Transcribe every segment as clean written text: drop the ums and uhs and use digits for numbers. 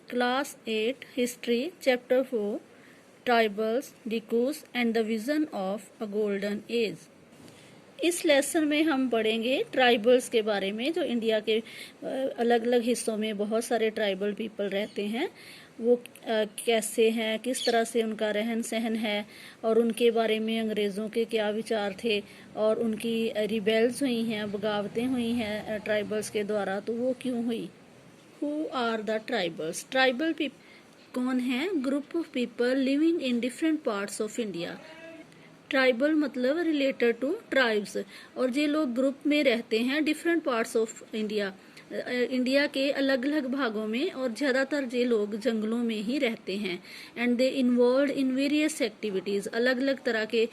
Class 8 History Chapter 4 Tribals, Dikus and the Vision of a Golden Age। इस lesson में हम पढ़ेंगे tribals के बारे में। जो इंडिया के अलग अलग हिस्सों में बहुत सारे ट्राइबल पीपल रहते हैं, वो कैसे हैं, किस तरह से उनका रहन सहन है, और उनके बारे में अंग्रेज़ों के क्या विचार थे, और उनकी रिबेल्स हुई हैं, बगावतें हुई हैं ट्राइबल्स के द्वारा, तो वो क्यों हुई। Who are the tribals? Tribal कौन है? Group of people living in different parts of India. Tribal मतलब रिलेटेड टू ट्राइब्स, और ये लोग ग्रुप में रहते हैं different parts of India, India के अलग अलग भागों में, और ज़्यादातर ये लोग जंगलों में ही रहते हैं। And they involve in various activities, अलग अलग तरह के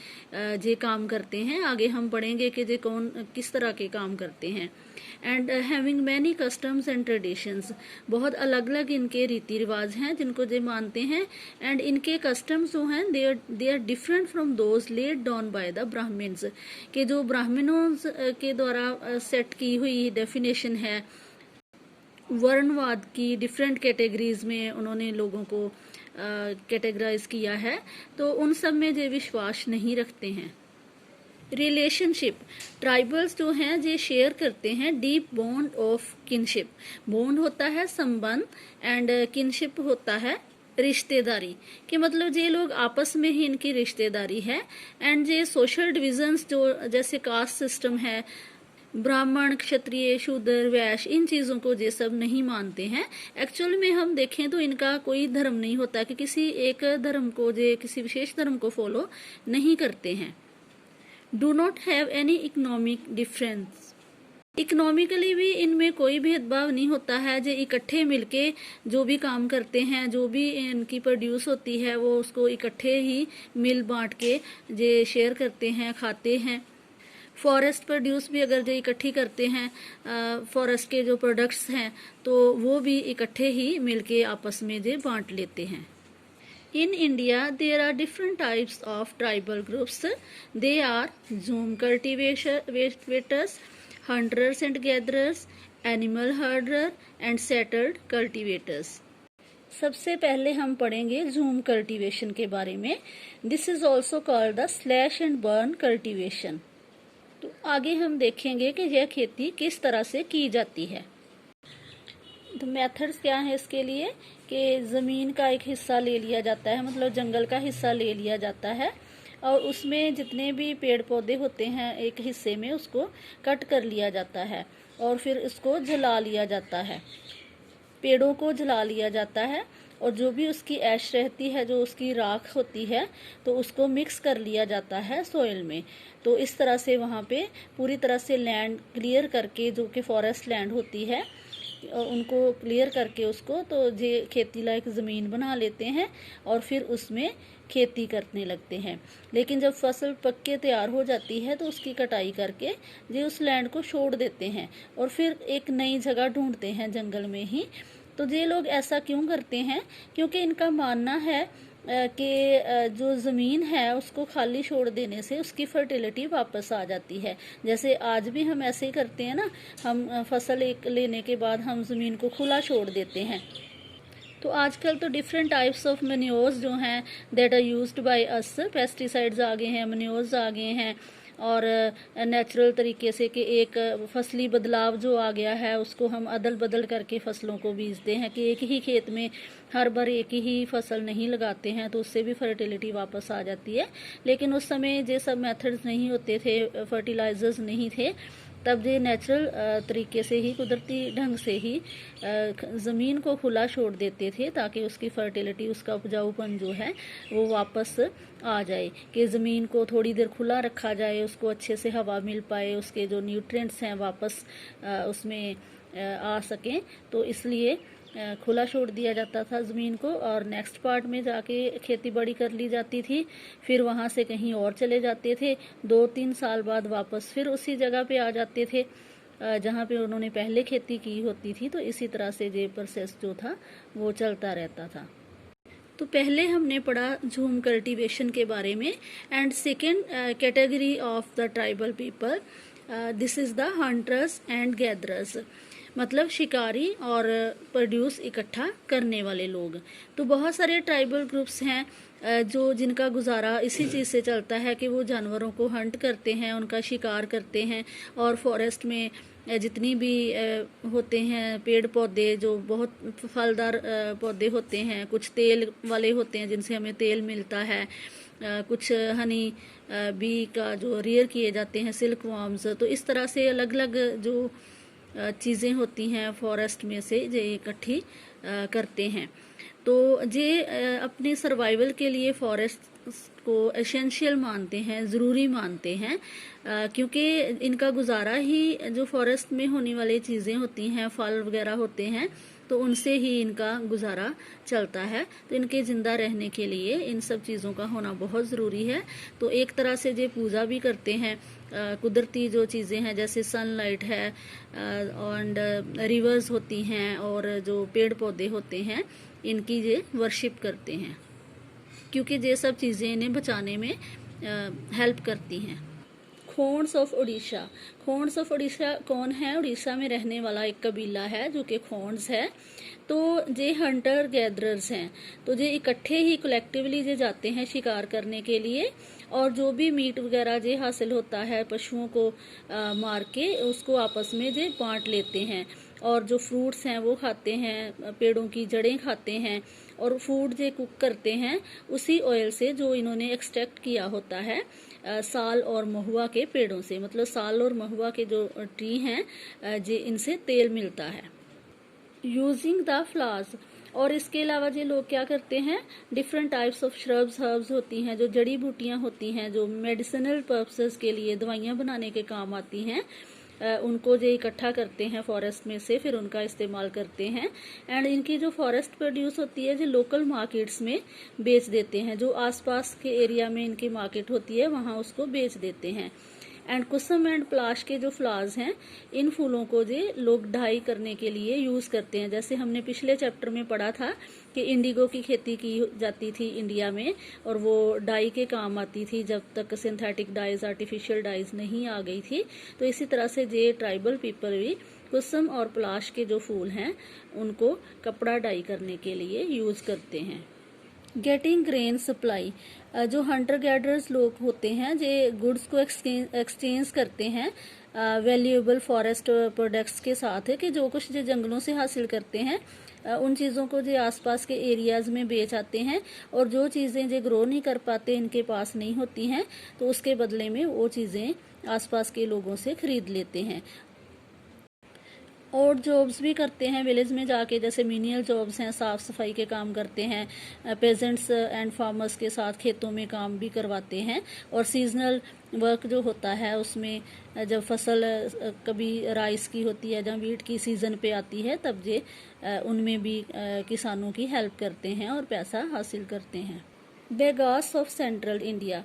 ये काम करते हैं। आगे हम पढ़ेंगे कि ये कौन किस तरह के काम करते हैं। And having many customs and traditions, बहुत अलग अलग इनके रीति रिवाज हैं जिनको ये मानते हैं। एंड इनके कस्टम्स जो हैं they are different from those laid down by the Brahmans, के जो ब्राह्मणों के द्वारा सेट की हुई डेफिनेशन है वर्णवाद की। डिफरेंट कैटेगरीज में उन्होंने लोगों को कैटेगराइज किया है, तो उन सब में ये विश्वास नहीं रखते हैं। रिलेशनशिप, ट्राइबल्स जो हैं ये शेयर करते हैं deep bond of kinship. Bond होता है संबंध, एंड किनशिप होता है रिश्तेदारी, कि मतलब ये लोग आपस में ही इनकी रिश्तेदारी है। एंड ये सोशल डिविजन्स जो जैसे कास्ट सिस्टम है, ब्राह्मण, क्षत्रिय, शूद्र, वैश्य, इन चीज़ों को ये सब नहीं मानते हैं। एक्चुअल में हम देखें तो इनका कोई धर्म नहीं होता, कि किसी एक धर्म को ये किसी विशेष धर्म को फॉलो नहीं करते हैं। Do not have any economic difference, economically भी इनमें कोई भेदभाव नहीं होता है। जो इकट्ठे मिलके जो भी काम करते हैं, जो भी इनकी प्रोड्यूस होती है, वो उसको इकट्ठे ही मिल बांट के ये शेयर करते हैं, खाते हैं। फॉरेस्ट प्रोड्यूस भी अगर जो इकट्ठी करते हैं, फॉरेस्ट के जो प्रोडक्ट्स हैं, तो वो भी इकट्ठे ही मिलके आपस में ये बांट लेते हैं। In India, there are different types of tribal groups. They are zoom cultivators, hunters and gatherers, animal herder and settled cultivators. सबसे पहले हम पढ़ेंगे जूम कल्टीवेशन के बारे में। This is also called the slash and burn cultivation. तो आगे हम देखेंगे कि यह खेती किस तरह से की जाती है। तो मेथड्स क्या है इसके लिए, कि ज़मीन का एक हिस्सा ले लिया जाता है, मतलब जंगल का हिस्सा ले लिया जाता है, और उसमें जितने भी पेड़ पौधे होते हैं एक हिस्से में उसको कट कर लिया जाता है, और फिर इसको जला लिया जाता है, पेड़ों को जला लिया जाता है, और जो भी उसकी ऐश रहती है, जो उसकी राख होती है, तो उसको मिक्स कर लिया जाता है सॉइल में। तो इस तरह से वहाँ पे पूरी तरह से लैंड क्लियर करके, जो कि फॉरेस्ट लैंड होती है, उनको क्लियर करके उसको तो ये खेती लायक ज़मीन बना लेते हैं, और फिर उसमें खेती करने लगते हैं। लेकिन जब फसल पक के तैयार हो जाती है तो उसकी कटाई करके ये उस लैंड को छोड़ देते हैं, और फिर एक नई जगह ढूंढते हैं जंगल में ही। तो ये लोग ऐसा क्यों करते हैं, क्योंकि इनका मानना है कि जो ज़मीन है उसको खाली छोड़ देने से उसकी फर्टिलिटी वापस आ जाती है। जैसे आज भी हम ऐसे ही करते हैं ना, हम फसल एक लेने के बाद हम ज़मीन को खुला छोड़ देते हैं। तो आजकल तो डिफरेंट टाइप्स ऑफ मैन्योर्स जो हैं that are used by us, pesticides आ गए हैं, मैन्योर्स आ गए हैं, और नेचुरल तरीके से कि एक फसली बदलाव जो आ गया है उसको हम अदल बदल करके फसलों को बीजते हैं, कि एक ही खेत में हर बार एक ही फसल नहीं लगाते हैं, तो उससे भी फर्टिलिटी वापस आ जाती है। लेकिन उस समय ये सब मेथड्स नहीं होते थे, फर्टिलाइजर्स नहीं थे, तब ये नेचुरल तरीके से ही, कुदरती ढंग से ही ज़मीन को खुला छोड़ देते थे, ताकि उसकी फर्टिलिटी, उसका उपजाऊपन जो है वो वापस आ जाए, कि ज़मीन को थोड़ी देर खुला रखा जाए, उसको अच्छे से हवा मिल पाए, उसके जो न्यूट्रिएंट्स हैं वापस उसमें आ सकें। तो इसलिए खुला छोड़ दिया जाता था ज़मीन को, और नेक्स्ट पार्ट में जाके खेती बाड़ी कर ली जाती थी। फिर वहाँ से कहीं और चले जाते थे, 2-3 साल बाद वापस फिर उसी जगह पे आ जाते थे जहाँ पे उन्होंने पहले खेती की होती थी। तो इसी तरह से ये प्रोसेस जो था वो चलता रहता था। तो पहले हमने पढ़ा झूम कल्टीवेशन के बारे में। And second category of the tribal people, this is the hunters and gatherers. मतलब शिकारी और प्रोड्यूस इकट्ठा करने वाले लोग। तो बहुत सारे ट्राइबल ग्रुप्स हैं जो जिनका गुजारा इसी चीज़ से चलता है कि वो जानवरों को हंट करते हैं, उनका शिकार करते हैं, और फॉरेस्ट में जितनी भी होते हैं पेड़ पौधे, जो बहुत फलदार पौधे होते हैं, कुछ तेल वाले होते हैं जिनसे हमें तेल मिलता है, कुछ हनी बी का जो रियर किए जाते हैं, सिल्क वॉर्म्स। तो इस तरह से अलग अलग जो चीज़ें होती हैं फॉरेस्ट में से जे इकट्ठी करते हैं। तो जे अपने सर्वाइवल के लिए फॉरेस्ट को एसेंशियल मानते हैं, ज़रूरी मानते हैं, क्योंकि इनका गुजारा ही जो फॉरेस्ट में होने वाली चीज़ें होती हैं, फल वगैरह होते हैं, तो उनसे ही इनका गुजारा चलता है। तो इनके ज़िंदा रहने के लिए इन सब चीज़ों का होना बहुत ज़रूरी है। तो एक तरह से ये पूजा भी करते हैं कुदरती जो चीज़ें हैं, जैसे सनलाइट है एंड रिवर्स होती हैं, और जो पेड़ पौधे होते हैं इनकी ये वर्शिप करते हैं, क्योंकि ये सब चीज़ें इन्हें बचाने में हेल्प करती हैं। खोंड्स ऑफ उड़ीसा। खोंड्स ऑफ उड़ीसा कौन है? उड़ीसा में रहने वाला एक कबीला है जो कि खोंड्स है। तो ये हंटर गैदरर्स हैं। तो ये इकट्ठे ही कलेक्टिवली ये जाते हैं शिकार करने के लिए, और जो भी मीट वगैरह जे हासिल होता है पशुओं को मार के उसको आपस में जे बांट लेते हैं, और जो फ्रूट्स हैं वो खाते हैं, पेड़ों की जड़ें खाते हैं, और फूड जे कुक करते हैं उसी ऑयल से जो इन्होंने एक्सट्रैक्ट किया होता है साल और महुआ के पेड़ों से। मतलब साल और महुआ के जो ट्री हैं जे इनसे तेल मिलता है। Using the flowers. और इसके अलावा ये लोग क्या करते हैं, different types of shrubs herbs होती हैं, जो जड़ी बूटियां होती हैं, जो मेडिसिनल पर्पसेस के लिए दवाइयां बनाने के काम आती हैं, उनको जो इकट्ठा करते हैं फॉरेस्ट में से, फिर उनका इस्तेमाल करते हैं। एंड इनकी जो फॉरेस्ट प्रोड्यूस होती है जो लोकल मार्केट्स में बेच देते हैं, जो आसपास के एरिया में इनकी मार्केट होती है वहाँ उसको बेच देते हैं। एंड कुसुम एंड पलाश के जो फ्लावर्स हैं, इन फूलों को जो लोग ढाई करने के लिए यूज करते हैं। जैसे हमने पिछले चैप्टर में पढ़ा था कि इंडिगो की खेती की जाती थी इंडिया में, और वो डाई के काम आती थी जब तक सिंथेटिक डाइज, आर्टिफिशियल डाइज नहीं आ गई थी। तो इसी तरह से ये ट्राइबल पीपल भी कुसुम और पलाश के जो फूल हैं उनको कपड़ा डाई करने के लिए यूज करते हैं। Getting grain supply. जो हंटर गैदरर्स लोग होते हैं जे गुड्स को एक्सचेंज करते हैं वैल्यूएबल फॉरेस्ट प्रोडक्ट्स के साथ, है कि जो कुछ जो जंगलों से हासिल करते हैं उन चीज़ों को जो आसपास के एरियाज में बेच आते हैं, और जो चीज़ें जो ग्रो नहीं कर पाते, इनके पास नहीं होती हैं, तो उसके बदले में वो चीज़ें आसपास के लोगों से खरीद लेते हैं। और जॉब्स भी करते हैं विलेज में जाके, जैसे मीनियल जॉब्स हैं, साफ़ सफाई के काम करते हैं, पेजेंट्स एंड फार्मर्स के साथ खेतों में काम भी करवाते हैं। और सीजनल वर्क जो होता है उसमें जब फसल कभी राइस की होती है या वीट की सीज़न पे आती है, तब ये उनमें भी किसानों की हेल्प करते हैं और पैसा हासिल करते हैं। Begas of central India.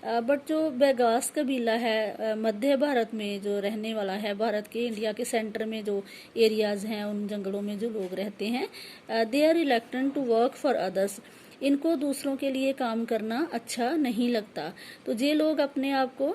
But जो बेगास कबीला है मध्य भारत में जो रहने वाला है, भारत के इंडिया के सेंटर में जो एरियाज हैं उन जंगलों में जो लोग रहते हैं, they are reluctant to work for others. इनको दूसरों के लिए काम करना अच्छा नहीं लगता। तो ये लोग अपने आप को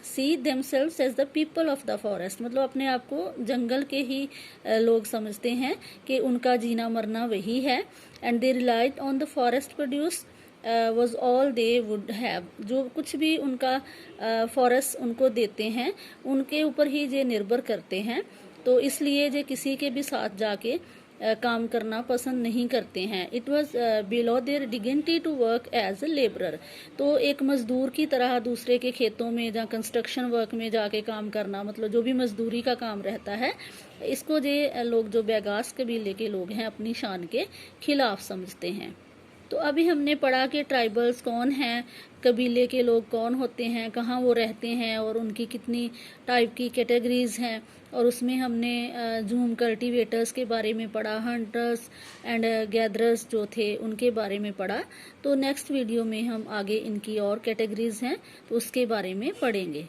see themselves as the people of the forest, मतलब अपने आप को जंगल के ही लोग समझते हैं कि उनका जीना मरना वही है। And they relied on the forest produce was all they would have. जो कुछ भी उनका फॉरेस्ट उनको देते हैं उनके ऊपर ही ये निर्भर करते हैं। तो इसलिए ये किसी के भी साथ जाके काम करना पसंद नहीं करते हैं। It was below their dignity to work as a labourer. तो एक मजदूर की तरह दूसरे के खेतों में या कंस्ट्रक्शन वर्क में जाके काम करना, मतलब जो भी मजदूरी का काम रहता है, इसको ये लोग जो बेगास कबीले के लोग हैं अपनी शान के खिलाफ समझते हैं। तो अभी हमने पढ़ा कि ट्राइबल्स कौन हैं, कबीले के लोग कौन होते हैं, कहाँ वो रहते हैं, और उनकी कितनी टाइप की कैटेगरीज हैं। और उसमें हमने जूम कल्टीवेटर्स के बारे में पढ़ा, हंटर्स एंड गैदरर्स जो थे उनके बारे में पढ़ा। तो नेक्स्ट वीडियो में हम आगे इनकी और कैटेगरीज हैं तो उसके बारे में पढ़ेंगे।